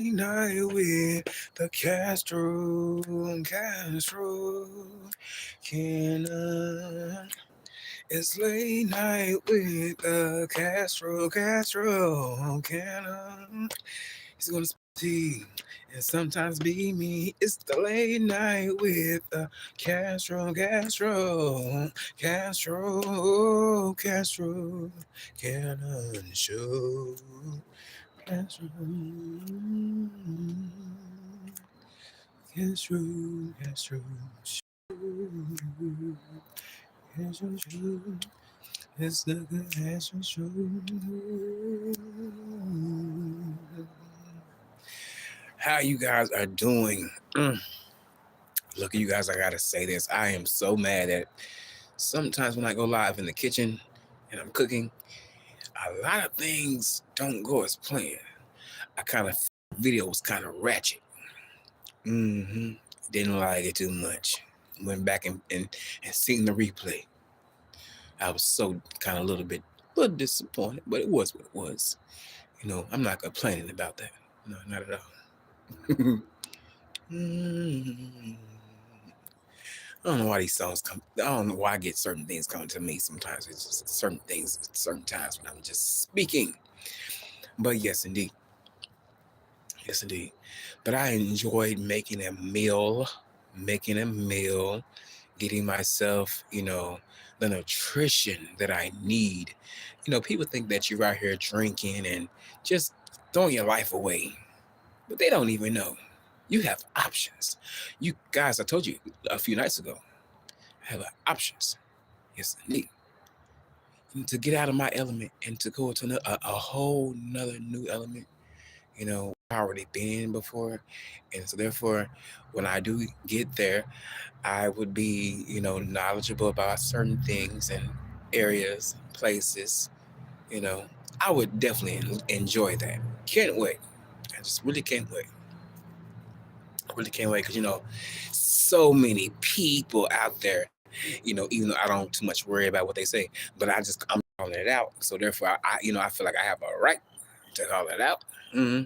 night with the Castro, Cannon. It's late night with the Castro, Cannon. He's gonna tea and sometimes be me. It's the late night with the Castro, Cannon Show. Castro, Castro, Castro Show. Castro Show. It's the Castro Show. How you guys are doing? Look, you guys, I gotta say this. I am so mad that sometimes when I go live in the kitchen and I'm cooking, a lot of things don't go as planned. I kind of video was kind of ratchet. Didn't like it too much. Went back and seen the replay. I was so kind of a little disappointed, but it was what it was. I'm not complaining about that. No, not at all. I don't know why these songs come. I don't know why I get certain things coming to me sometimes. It's just certain things at certain times when I'm just speaking. But yes, indeed. Yes, indeed. But I enjoyed making a meal, getting myself, the nutrition that I need. People think that you're out here drinking and just throwing your life away, but they don't even know. You have options. You guys, I told you a few nights ago, I have options. Yes, indeed. To get out of my element and to go to a whole nother new element, I've already been in before. And so therefore, when I do get there, I would be, knowledgeable about certain things and areas, places, you know. I would definitely enjoy that. Can't wait. I just really can't wait. I really can't wait because, so many people out there, even though I don't too much worry about what they say, but I'm calling it out. So therefore, I feel like I have a right to call it out. Mm-hmm.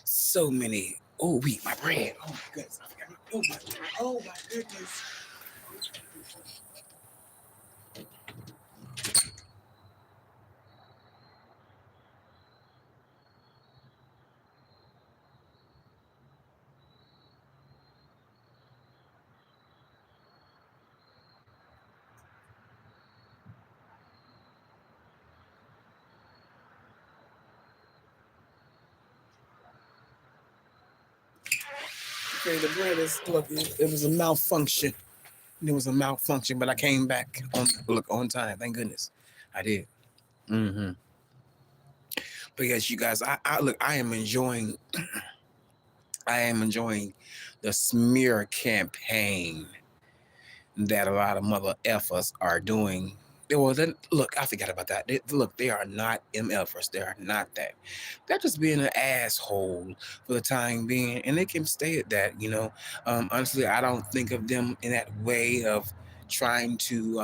So many. Oh, wait, my bread. Oh, my goodness. I forgot. Oh my goodness. Okay, the bread is, look, it was a malfunction. It was a malfunction, but I came back on time. Thank goodness. I did. Mm-hmm. But yes, you guys, I look, I am enjoying the smear campaign that a lot of mother effers are doing. Well, then, look, I forgot about that. Look, they are not MFers. They are not that. They're just being an asshole for the time being, and they can stay at that. Honestly, I don't think of them in that way of trying to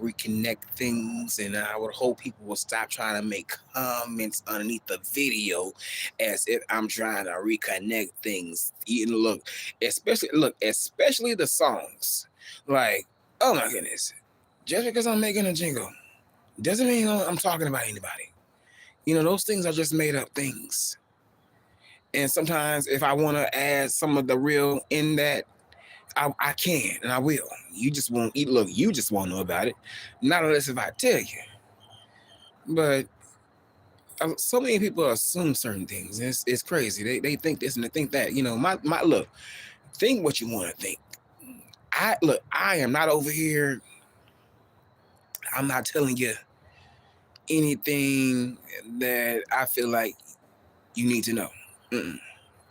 reconnect things, and I would hope people will stop trying to make comments underneath the video as if I'm trying to reconnect things. Especially the songs. Like, oh my goodness. Just because I'm making a jingle doesn't mean I'm talking about anybody. Those things are just made up things. And sometimes if I want to add some of the real in that, I can and I will. You just won't eat. Look, you just won't know about it. Not unless if I tell you. But so many people assume certain things. It's crazy. They think this and they think that. My look, think what you want to think. I am not over here. I'm not telling you anything that I feel like you need to know. Mm-mm.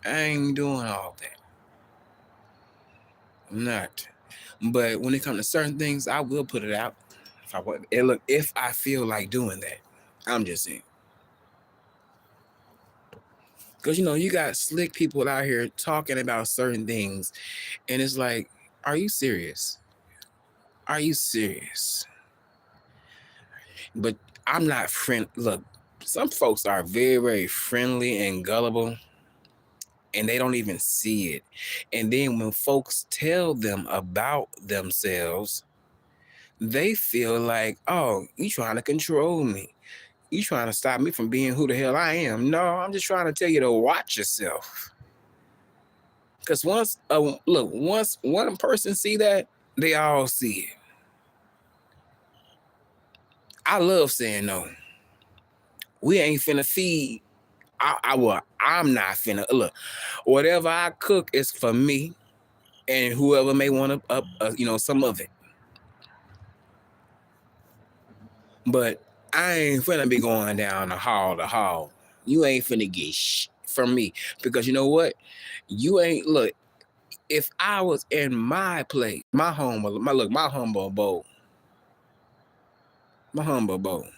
I ain't doing all that. I'm not. But when it comes to certain things, I will put it out. If I want, and look, if I feel like doing that, I'm just saying. Because you got slick people out here talking about certain things, and it's like, are you serious? Are you serious? But I'm not friend. Look, some folks are very, very friendly and gullible. and they don't even see it. And then when folks tell them about themselves, they feel like, oh, you trying to control me. You trying to stop me from being who the hell I am. No, I'm just trying to tell you to watch yourself. Because once one person see that, they all see it. I love saying no. We ain't finna feed. I'm not finna look. Whatever I cook is for me and whoever may want to, some of it. But I ain't finna be going down the hall to hall. You ain't finna get from me because you know what? You ain't look. If I was in my place, my humble abode, my humble abode,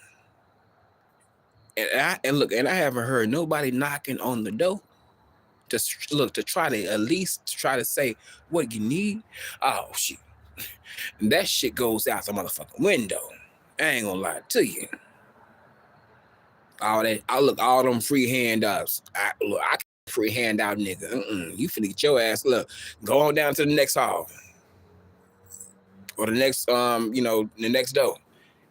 and I haven't heard nobody knocking on the door to try to at least try to say what you need. Oh shit, that shit goes out the motherfucking window. I ain't gonna lie to you. All that, all them free handouts. I can't free handout nigga. You finna get your ass. Look, go on down to the next hall or the next the next door.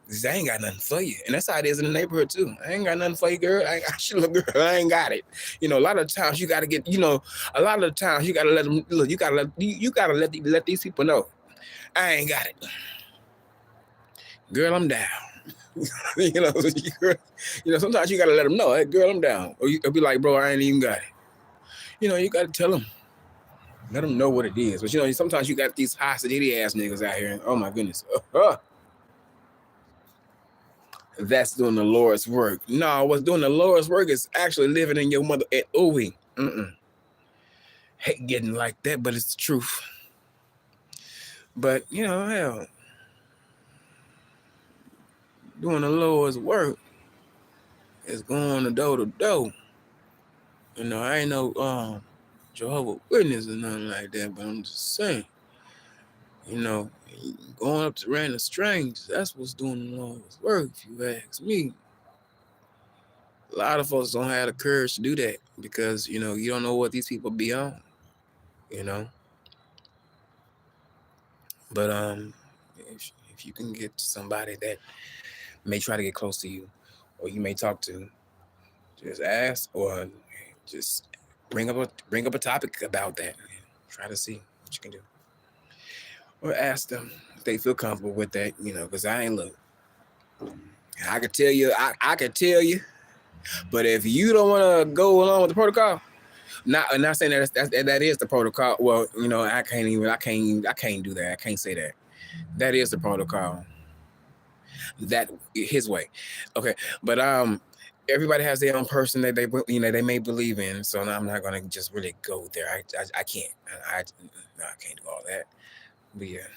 Cause I ain't got nothing for you. And that's how it is in the neighborhood too. I ain't got nothing for you, girl. I ain't got it. A lot of times you gotta get, a lot of the times you gotta let them look, you gotta let these people know. I ain't got it. Girl, I'm down. Sometimes you gotta let them know, hey, girl, I'm down. Or you'll be like, bro, I ain't even got it. You gotta tell them. Let them know what it is. But sometimes you got these hostility ass niggas out here. Oh my goodness. That's doing the Lord's work. No, what's doing the Lord's work is actually living in your mother. Hate getting like that, but it's the truth. But hell, doing the Lord's work is going door to door. I ain't no Jehovah's Witness or nothing like that, but I'm just saying, going up to random strangers, that's what's doing the Lord's work, if you ask me. A lot of folks don't have the courage to do that because, you don't know what these people be on, But if you can get to somebody that may try to get close to you or you may talk to, just ask or just bring up a topic about that. Try to see what you can do. Or ask them if they feel comfortable with that, because I ain't look. I could tell you, I could tell you, but if you don't want to go along with the protocol, not saying that is the protocol. Well, I can't do that. I can't say that. That is the protocol. That his way. Okay. But everybody has their own person that they may believe in. So I'm not gonna just really go there. I can't. I can't do all that. But yeah.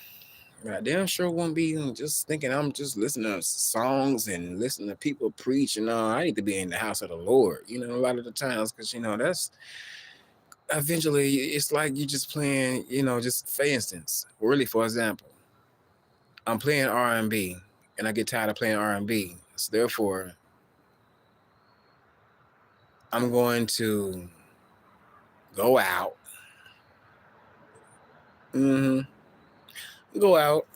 I damn sure won't be just thinking I'm just listening to songs and listening to people preach and I need to be in the house of the Lord, a lot of the times, because that's eventually it's like you just playing, just for instance, really for example, I'm playing R&B and I get tired of playing R&B. So therefore, I'm going to go out. Go out.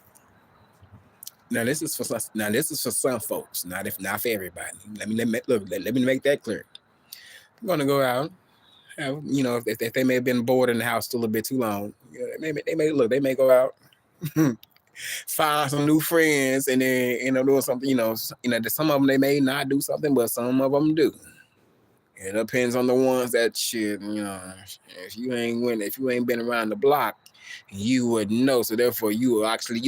Now this is for some folks, not for everybody. Let me make that clear. I'm gonna go out. If they may have been bored in the house still a bit too long, they may go out, find some new friends, and then doing something. Some of them they may not do something, but some of them do. It depends on the ones that shit. If you ain't been around the block, you would know. So therefore, you will actually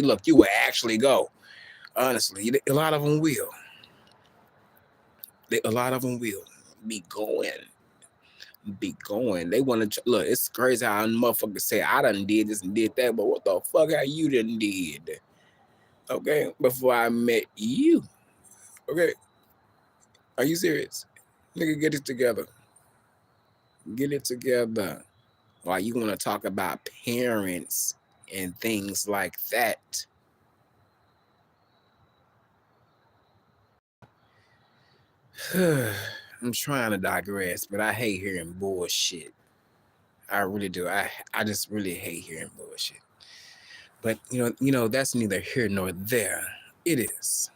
go. Honestly, a lot of them will. A lot of them will be going. They want to look. It's crazy how motherfuckers say I done did this and did that, but what the fuck how you done did? Okay, before I met you. Okay, are you serious? Nigga, get it together. Get it together. Why you want to talk about parents and things like that? I'm trying to digress, but I hate hearing bullshit. I really do. I just really hate hearing bullshit. But that's neither here nor there. It is.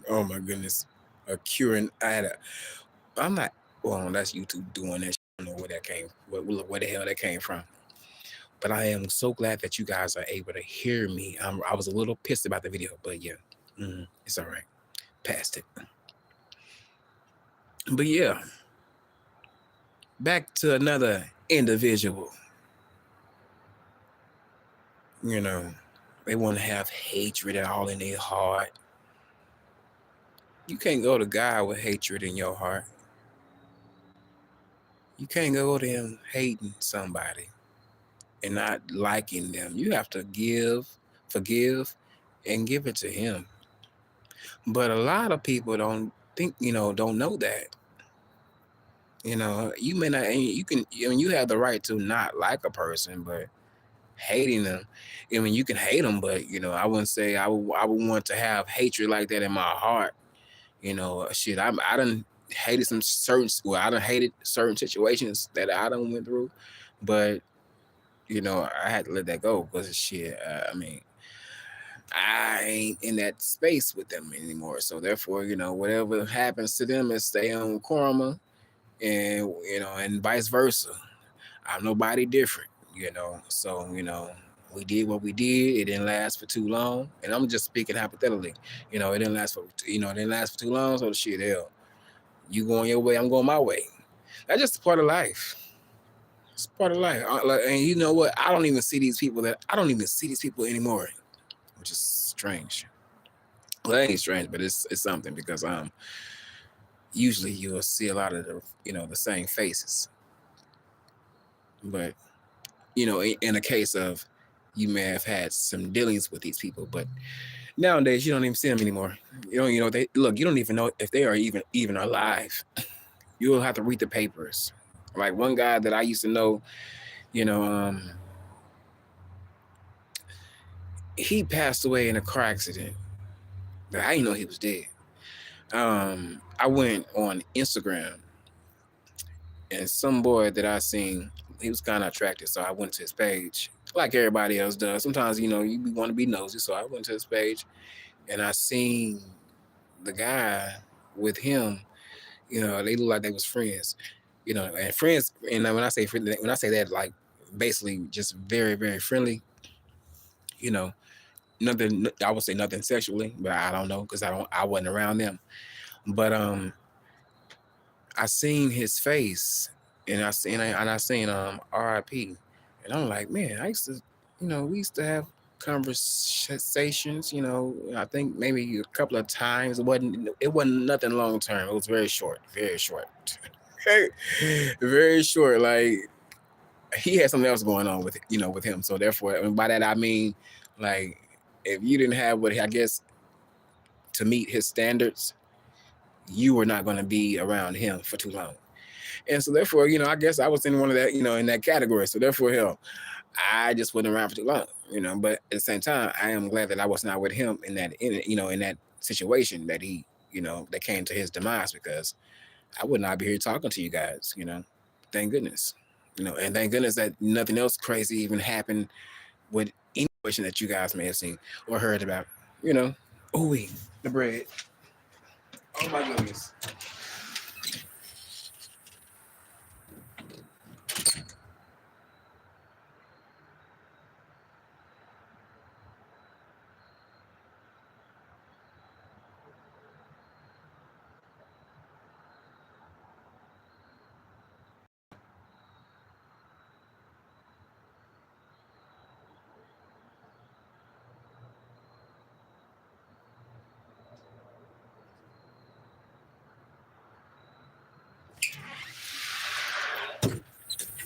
Oh my goodness. A curing I'm not well, that's YouTube doing that. I don't know where that came where the hell that came from. But I am so glad that you guys are able to hear me. I was a little pissed about the video, but yeah, it's all right. Past it. But yeah, back to another individual. You know, they want to have hatred all in their heart. You can't go to God with hatred in your heart. You can't go to him hating somebody and not liking them. You have to forgive, and give it to him. But a lot of people don't know that. You may not, and you have the right to not like a person, but hating them, you can hate them, but I wouldn't say I would want to have hatred like that in my heart. Shit, I done hated I done hated certain situations that I done went through, but I had to let that go because shit. I ain't in that space with them anymore. So therefore, whatever happens to them is stay on karma, and vice versa. I'm nobody different. So we did what we did. It didn't last for too long, and I'm just speaking hypothetically. It didn't last for too long. So shit, hell, you going your way, I'm going my way. That's just part of life. It's part of life. And you know what? I don't even see these people anymore, which is strange. Well, it ain't strange, but it's something because usually you'll see a lot of the same faces. But in a case of you may have had some dealings with these people, but nowadays you don't even see them anymore. They look. You don't even know if they are even alive. You'll have to read the papers. Like one guy that I used to know, he passed away in a car accident. I didn't know he was dead. I went on Instagram, and some boy that I seen, he was kind of attractive, so I went to his page, like everybody else does. Sometimes you want to be nosy, so I went to his page, and I seen the guy with him. They look like they was friends. And friends. And when I say that, like basically just very very friendly. Nothing. I would say nothing sexually, but I don't know because I wasn't around them. But I seen his face, and I seen R.I.P. And I'm like, man, I used to, we used to have conversations. I think maybe a couple of times. It wasn't nothing long term. It was very short, very short, very short. Like he had something else going on with him. So therefore, and by that I mean, like, if you didn't have what I guess to meet his standards, you were not going to be around him for too long. And so therefore, I guess I was in one of that, in that category. So therefore, hell, I just wasn't around for too long, But at the same time, I am glad that I was not with him in that situation that he, that came to his demise, because I would not be here talking to you guys, Thank goodness, and thank goodness that nothing else crazy even happened with any situation that you guys may have seen or heard about, Oh, wait, the bread. Oh my goodness.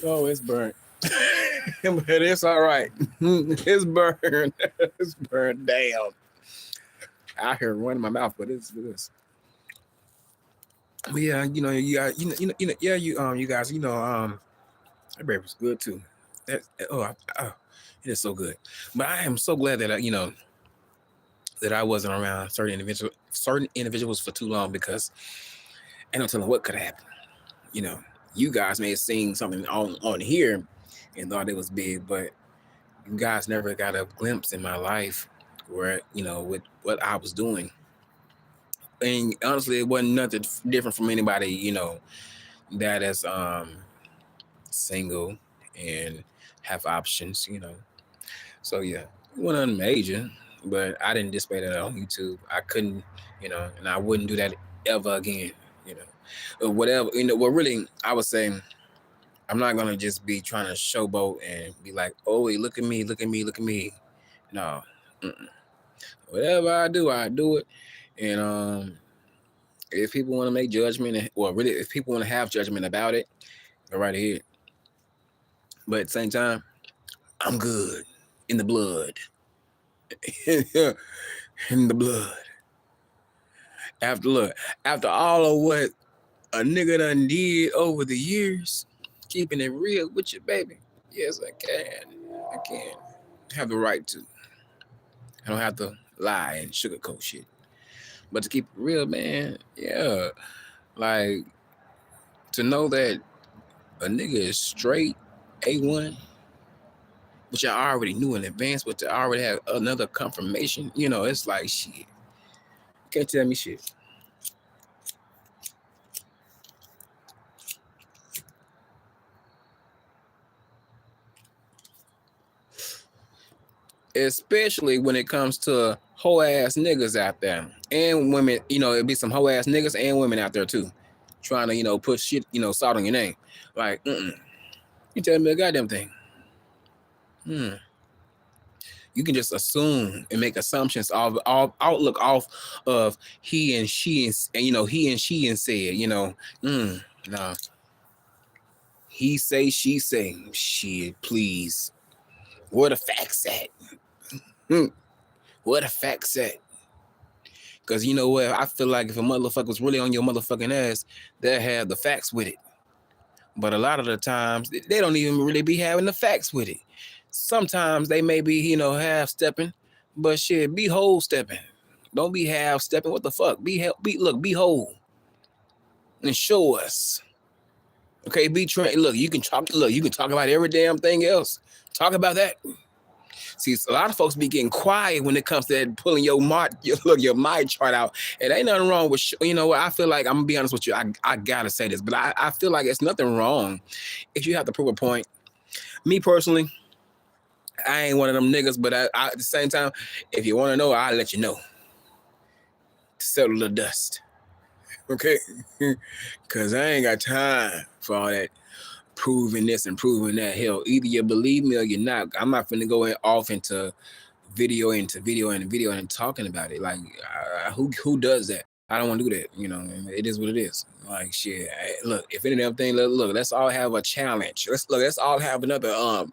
Oh, it's burnt. But it's all right. It's burned. It's burned down. I hear one in my mouth, but it's this. But yeah, you got, yeah, you guys, that bread was good too. That, it is so good. But I am so glad that that I wasn't around certain individuals for too long, because Ain't no telling what could happen. You know, you guys may have seen something on here and thought it was big, but you guys never got a glimpse in my life where, with what I was doing. And honestly, it wasn't nothing different from anybody, that is single and have options. So yeah, it wasn't major, but I didn't display that on YouTube. I couldn't, and I wouldn't do that ever again, you know. Or whatever, well really I was saying I'm not gonna just be trying to showboat and be like, oh wait, look at me, look at me, look at me. No. Mm-mm. Whatever I do it. And if people want to make judgment, well, really, if people want to have judgment about it, go right ahead. But at the same time, I'm good in the blood. In the blood. After all of what a nigga done did over the years, keeping it real with you, baby. Yes, I can. I can. Have the right to. I don't have to lie and sugarcoat shit. But to keep it real, man, yeah. Like, to know that a nigga is straight A1, which I already knew in advance, but to already have another confirmation, it's like shit. You can't tell me shit. Especially when it comes to hoe ass niggas out there. And women, it'd be some hoe ass niggas and women out there too. Trying to, put shit, salt on your name. Like, you tell me a goddamn thing. You can just assume and make assumptions of outlook off of he and she and he and she and said, nah. He say, she say, shit, please. Where the facts at? Where the facts at? Because you know what? I feel like if a motherfucker was really on your motherfucking ass, they'll have the facts with it. But a lot of the times, they don't even really be having the facts with it. Sometimes they may be, half stepping, but shit, be whole stepping. Don't be half stepping. What the fuck? Be whole and show us. Okay, be trained. Look, you can talk. Look, you can talk about every damn thing else. Talk about that. See, a lot of folks be getting quiet when it comes to that, pulling your my chart out. It ain't nothing wrong with, what I feel like, I'm gonna be honest with you. I gotta say this, but I feel like it's nothing wrong if you have to prove a point. Me personally, I ain't one of them niggas, but I at the same time, if you want to know, I'll let you know. Settle the dust. Okay? Because I ain't got time for all that proving this and proving that. Hell, either you believe me or you're not. I'm not finna go off into video and talking about it. Like, who does that? I don't want to do that. It is what it is. Like, shit. Look, if any of them things, look, let's all have a challenge. Let's all have another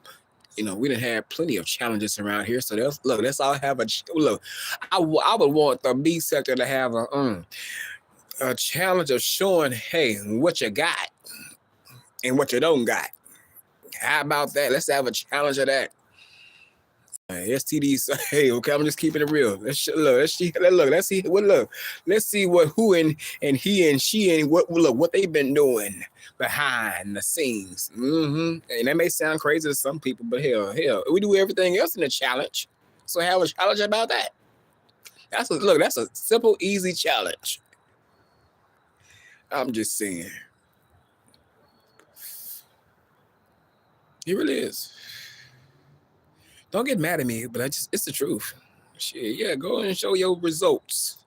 we done had plenty of challenges around here. So let's all have a look. I would want the B sector to have a challenge of showing, hey, what you got and what you don't got. How about that? Let's have a challenge of that. STDs. Hey, okay, I'm just keeping it real. Let's see what who and he and she and what they've been doing behind the scenes. And that may sound crazy to some people, but hell, we do everything else in a challenge. So have a challenge about that. That's a simple, easy challenge. I'm just saying. It really is. Don't get mad at me, but it's the truth. Shit, yeah, go and show your results.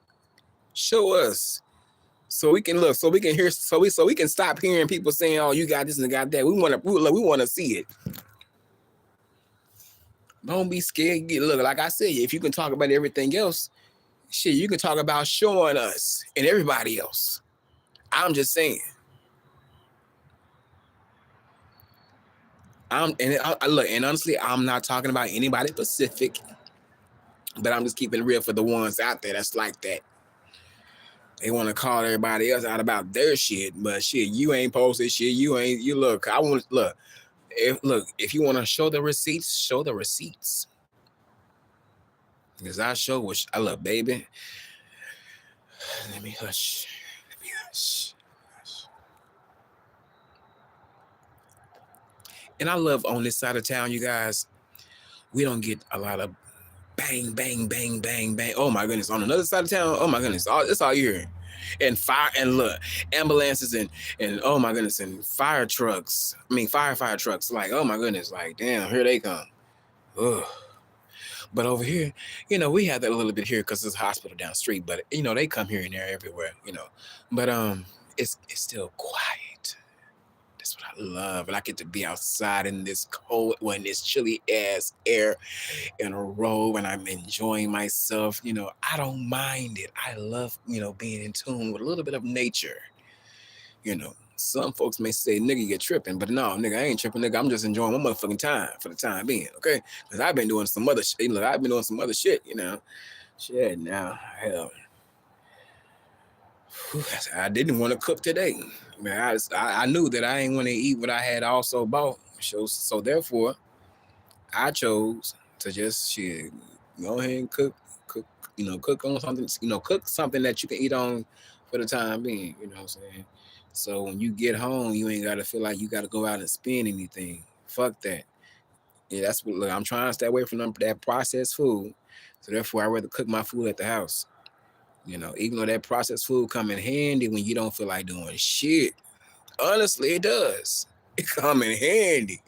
Show us. So we can look, so we can hear, so we can stop hearing people saying, "Oh, you got this and got that." We want to see it. Don't be scared. Look, like I said, if you can talk about everything else, shit, you can talk about showing us and everybody else. I'm just saying. And honestly, I'm not talking about anybody specific, but I'm just keeping it real for the ones out there that's like that. They want to call everybody else out about their shit, but shit, you ain't posted shit. You look. I want look. If you want to show the receipts, show the receipts. Because I show what I look, baby. Let me hush. And I love on this side of town, you guys, we don't get a lot of bang, bang, bang, bang, bang. Oh my goodness. On another side of town, oh my goodness. That's all you hear. And fire and look, ambulances and oh my goodness, and fire trucks. I mean fire trucks. Like, oh my goodness, like damn, here they come. Ugh. But over here, we have that a little bit here because there's a hospital down the street. But they come here and there everywhere. But it's still quiet. That's what I love. And I get to be outside in this cold, when this chilly ass air in a row, and I'm enjoying myself. I don't mind it. I love, being in tune with a little bit of nature. Some folks may say, nigga, you're tripping, but no, nigga, I ain't tripping, nigga. I'm just enjoying my motherfucking time for the time being, okay? Because I've been doing some other shit. Look, I've been doing some other shit. Shit, now, hell. I didn't want to cook today. Man, I knew that I ain't want to eat what I had also bought. So therefore, I chose to just go ahead and cook, cook on something, cook something that you can eat on for the time being. You know what I'm saying? So when you get home, you ain't gotta feel like you gotta go out and spend anything. Fuck that. Yeah, that's what. Look, I'm trying to stay away from that processed food. So therefore, I rather cook my food at the house. Even though that processed food come in handy when you don't feel like doing shit. Honestly, it does. It come in handy.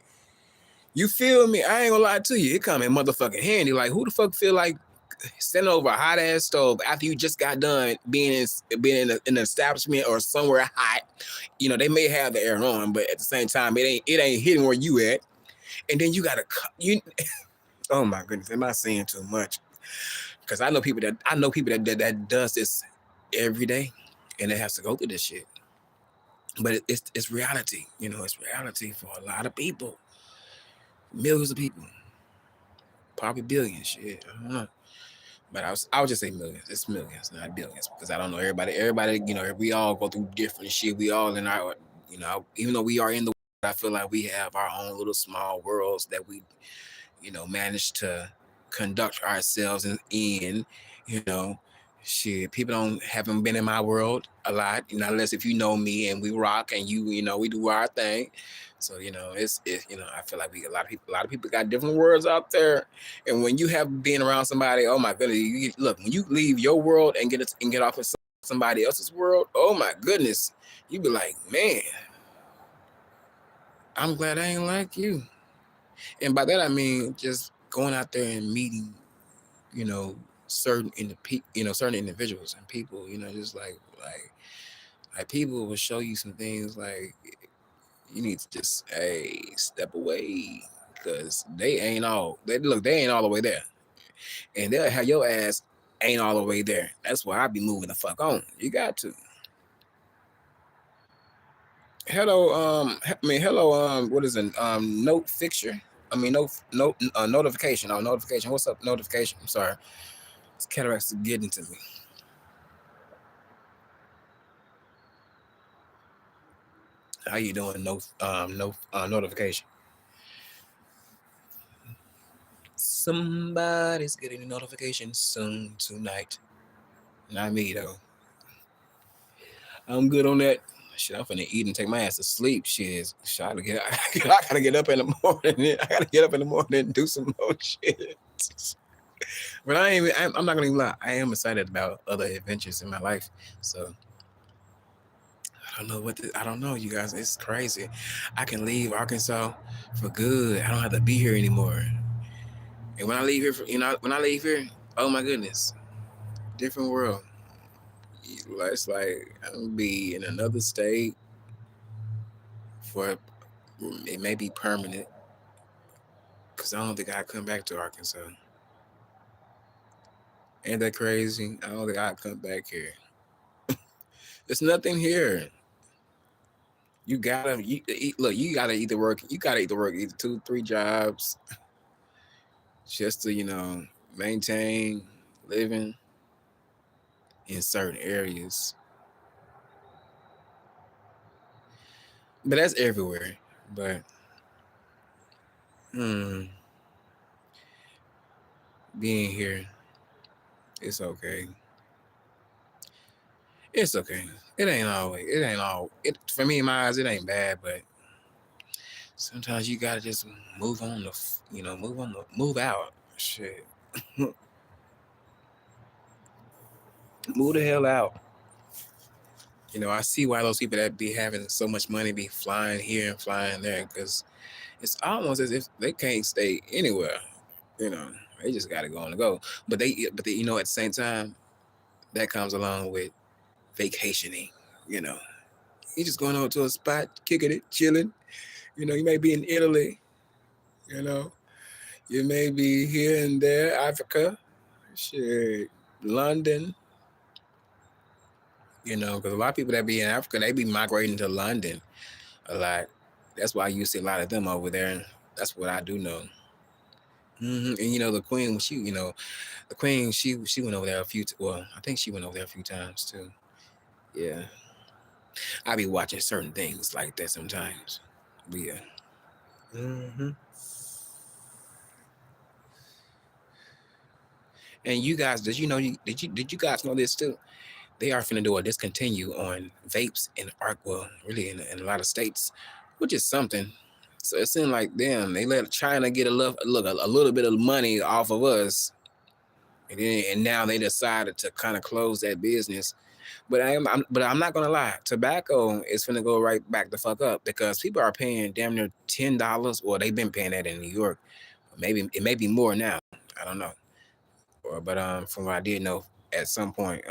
You feel me? I ain't gonna lie to you. It come in motherfucking handy. Like, who the fuck feel like standing over a hot ass stove after you just got done being in an establishment or somewhere hot? They may have the air on, but at the same time, it ain't hitting where you at. And then you gotta you. Oh my goodness, am I saying too much? Because I know people that does this every day, and it has to go through this shit. But it's reality. It's reality for a lot of people, millions of people, probably billions. Shit, I don't know. But I would just say millions. It's millions, not billions, because I don't know everybody. Everybody, we all go through different shit. We all in our, even though we are in the world, I feel like we have our own little small worlds that we, manage to conduct ourselves in. You know, shit. People haven't been in my world a lot, unless if you know me and we rock and we do our thing. So it's I feel like a lot of people got different worlds out there, and when you have been around somebody, oh my goodness, look, when you leave your world and get off in somebody else's world, oh my goodness, you be like, man, I'm glad I ain't like you. And by that I mean just going out there and meeting, you know, certain individuals and people, just like people will show you some things like you need to just step away because they ain't all the way there, and they'll have your ass ain't all the way there. That's why I be moving the fuck on. You got to. Hello, hello, what is it? Note fixture. I mean, notification. Oh, notification. What's up, notification? I'm sorry. This cataract's getting to me. How you doing? Notification. Somebody's getting a notification soon tonight. Not me though. I'm good on that. Shit, I'm finna eat and take my ass to sleep. Shit, I gotta get up in the morning. I gotta get up in the morning and do some more shit. But I'm not gonna even lie. I am excited about other adventures in my life. So I don't know, you guys. It's crazy. I can leave Arkansas for good. I don't have to be here anymore. And when I leave here, oh my goodness, different world. It's like I'm gonna be in another state for it may be permanent because I don't think I come back to Arkansas. Ain't that crazy? I don't think I come back here. There's nothing here. Look. You gotta either work. You gotta either work either 2, 3 jobs just to maintain living in certain areas. But that's everywhere. But being here, it's okay. It's okay. It ain't always. It ain't all. It for me in my eyes. It ain't bad, but Sometimes you gotta just move on move out. Shit, move the hell out. I see why those people that be having so much money be flying here and flying there because it's almost as if they can't stay anywhere. You know, they just got to go on the go. But they, at the same time, that comes along with vacationing. You know, you just going over to a spot, kicking it, chilling. You may be in Italy. You know, you may be here and there, Africa, shit, London. Because a lot of people that be in Africa, they be migrating to London a lot. That's why you see a lot of them over there. That's what I do know. And the queen, the queen, she went over there a few. Well, I think she went over there a few times too. Yeah, I be watching certain things like that sometimes. But yeah. hmm And you guys, did you guys know this too? They are finna do a discontinue on vapes in well, really in a lot of states, which is something. So it seemed like them they let China get a little bit of money off of us, and now they decided to kind of close that business. But I'm not gonna lie, tobacco is gonna go right back the fuck up because people are paying damn near $10. Well, they've been paying that in New York. Maybe it may be more now. I don't know. But from what I did know, at some point,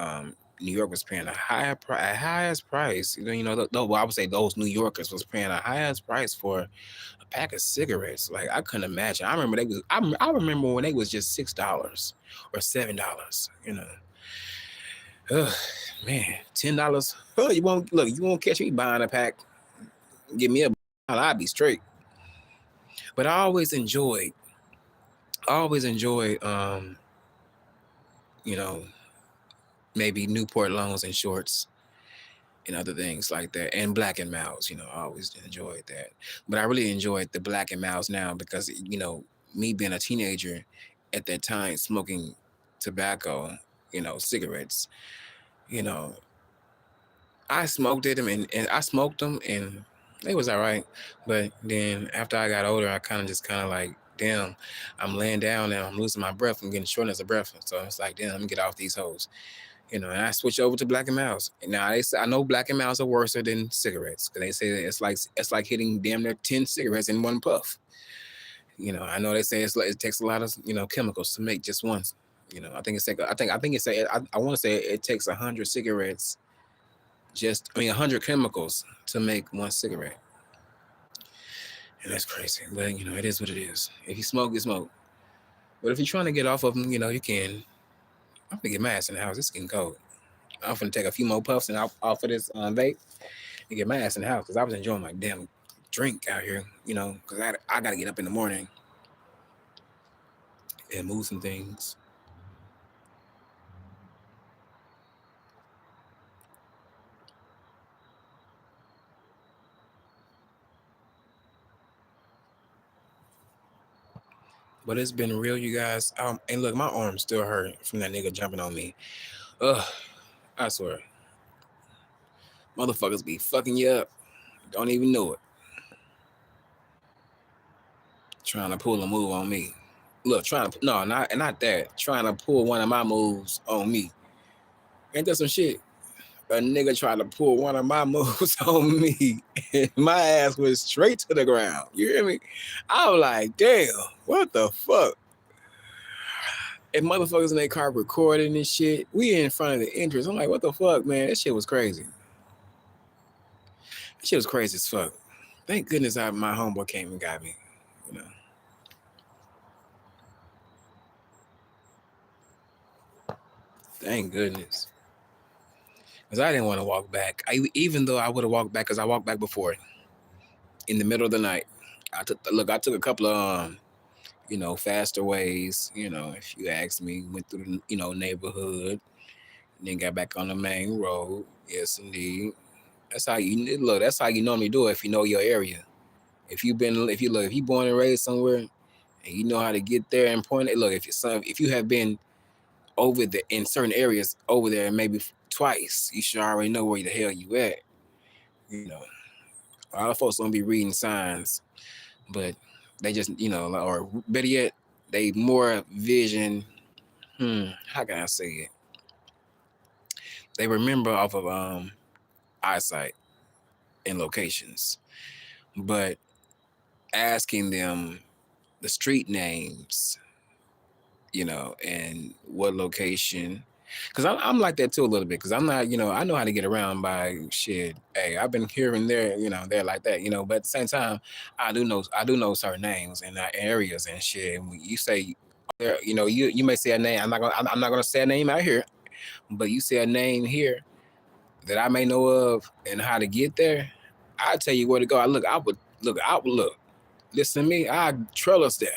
New York was paying a highest price. I would say those New Yorkers was paying a highest price for a pack of cigarettes. Like I couldn't imagine. I remember I remember when they was just $6 or $7. Ugh, man, $10. Oh, you won't catch me buying a pack. Give me a bottle, I'll be straight. But I always enjoyed, you know, maybe Newport Loans and shorts and other things like that, and Black and Mouse. I always enjoyed that. But I really enjoyed the Black and Mouse now because me being a teenager at that time, smoking tobacco, cigarettes, you know, I smoked it and I smoked them and it was all right. But then after I got older, I kind of like, damn, I'm laying down and I'm losing my breath. I'm getting shortness of breath. So it's like, damn, let me get off these hoes. And I switched over to Black and Mouse. And now I know Black and Mouse are worse than cigarettes because they say it's like hitting damn near 10 cigarettes in one puff. I know they say it takes a lot of chemicals to make just one. I think it's like I want to say it takes 100 cigarettes, 100 chemicals to make one cigarette. And that's crazy. But it is what it is. If you smoke, you smoke. But if you're trying to get off of them, you can. I'm gonna get my ass in the house. It's getting cold. I'm gonna take a few more puffs and off of this vape and get my ass in the house because I was enjoying my damn drink out here. Because I gotta get up in the morning and move some things. But it's been real, you guys. And look, my arm still hurt from that nigga jumping on me. Ugh, I swear, motherfuckers be fucking you up. Don't even know it. Trying to pull a move on me. Look, trying to no, not that. Trying to pull one of my moves on me. Ain't that some shit? A nigga tried to pull one of my moves on me, and my ass went straight to the ground. You hear me? I was like, damn, what the fuck? And motherfuckers in their car recording this shit. We in front of the entrance. I'm like, what the fuck, man? That shit was crazy. That shit was crazy as fuck. Thank goodness my homeboy came and got me. You know. Thank goodness. Because I didn't want to walk back. Even though I would have walked back, because I walked back before in the middle of the night. I took a couple of faster ways, if you ask me, went through the, neighborhood, then got back on the main road. Yes, indeed. That's how you normally do it if you know your area. If you born and raised somewhere and you know how to get there and point it. Look, if you have been over the in certain areas over there maybe twice, you should already know where the hell you at. You know, A lot of folks don't be reading signs, but they just, or better yet, they more vision. How can I say it? They remember off of eyesight and locations, but asking them the street names, and what location. Because I'm like that too a little bit. Because I'm not, I know how to get around by shit. Hey, I've been here and there, there like that, But at the same time, I do know certain names and areas and shit. And when you say, you may say a name. I'm not gonna say a name out here, but you say a name here that I may know of and how to get there. I tell you where to go. I would look. Listen to me. I trail us there,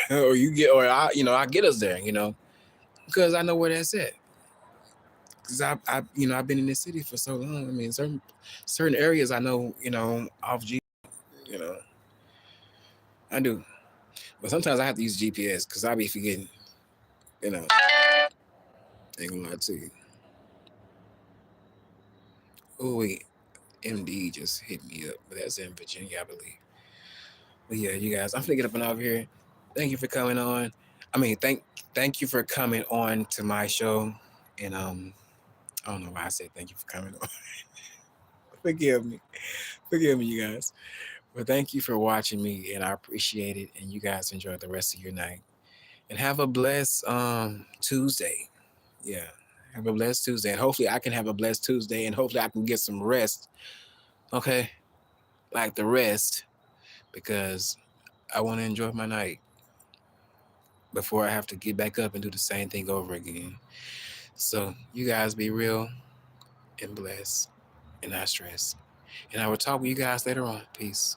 or I get us there. Because I know where that's at. Because I've been in this city for so long. I mean, certain areas I know, off G, you know, I do. But sometimes I have to use GPS because I be forgetting, you know. Ain't gonna lie to you. Oh wait, MD just hit me up, but that's in Virginia, I believe. But yeah, you guys, I'm finna get up and over here. Thank you for coming on. I mean, thank you for coming on to my show. And I don't know why I said thank you for coming on. Forgive me. Forgive me, you guys. But thank you for watching me, and I appreciate it. And you guys enjoy the rest of your night. And have a blessed Tuesday. Yeah. Have a blessed Tuesday. And hopefully I can have a blessed Tuesday, and hopefully I can get some rest. Okay. Like the rest, because I want to enjoy my night before I have to get back up and do the same thing over again. So you guys be real and blessed and not stress. And I will talk with you guys later on. Peace.